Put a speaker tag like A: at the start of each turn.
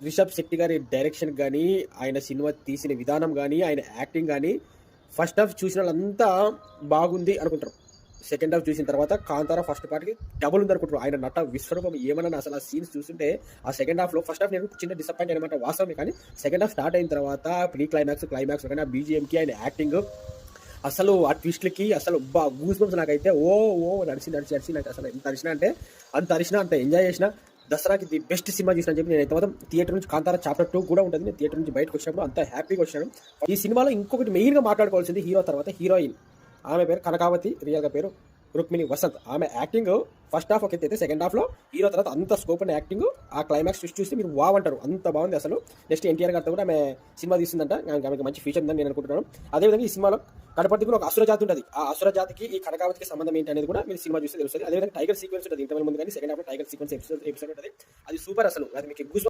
A: రిషబ్ శెట్టి గారి డైరెక్షన్ గానీ, ఆయన సినిమా తీసిన విధానం గానీ, ఆయన యాక్టింగ్ గానీ, ఫస్ట్ హాఫ్ చూసిన వాళ్ళంతా బాగుంది అనుకుంటారు. సెకండ్ హాఫ్ చూసిన తర్వాత కాంతార ఫస్ట్ పార్ట్‌కి డబుల్ ఉందనుకుంటారు. ఆయన నట విశ్వరూపం ఏమన్నా అసలు ఆ సీన్స్ చూస్తుంటే ఆ సెకండ్ హాఫ్‌లో ఫస్ట్ హాఫ్ నేను చిన్న డిసప్పాయింట్ అనమాట వాస్తవమే. కానీ సెకండ్ హాఫ్ స్టార్ట్ అయిన తర్వాత ప్రీ క్లైమాక్స్, క్లైమాక్స్ కానీ ఆ బీజీఎంకి ఆయన యాక్టింగ్ అసలు ఆ ట్విస్ట్‌లకి అసలు గూస్ బంప్స్ నాకైతే నడిచి నాకు అసలు ఎంత అరిచినా అంటే అంత అరిచినా, అంత ఎంజాయ్ చేసినా. దసరాకి ది బెస్ట్ సినిమా చూసినా అని చెప్పి నేనైతే మాత్రం థియేటర్ నుంచి కాంతార చాప్టర్ 2 కూడా ఉంటుంది. నేను థియేటర్ నుంచి బయటకు వచ్చినప్పుడు అంత హ్యాపీగా వచ్చాను. ఈ సినిమాలో ఇంకొకటి మెయిన్‌గా మాట్లాడుకోవాల్సింది హీరో తర్వాత హీరోయిన్. ఆమె పేరు కనకావతి, రియల్‌గా పేరు రుక్మిణి వసంత్. ఆమె యాక్టింగ్ ఫస్ట్ హాఫ్ ఒక ఎత్తు అయితే సెకండ్ హాఫ్‌లో హీరో తర్వాత అంత స్కోప్ ఉన్న యాక్టింగ్, ఆ క్లైమాక్స్ చూస్తే మీరు వావ్ అంటారు. అంత బాగుంది అసలు. నెక్స్ట్ ఎన్టీఆర్ గారితో కూడా ఆమె సినిమా తీస్తుందంట. ఆమెకి మంచి ఫ్యూచర్ ఉందని నేను అనుకుంటున్నాను. అదేవిధంగా ఈ సినిమాలో కనపర్తి కూడా ఒక అసుర జాతి ఉంటుంది. ఆ అసుర జాతికి ఈ కనకావతికి సంబంధం ఏంటి అనేది కూడా మీరు సినిమా చూస్తే తెలుస్తుంది. అదేవిధంగా టైగర్ సీక్వెన్స్ ఉంటుంది. ఇంతమంది ముందు కానీ సెకండ్ హాఫ్‌లో టైగర్ సీక్వెన్స్ ఎపిసోడ్ ఉంటుంది. అది సూపర్ అసలు. అది మీకు గూస్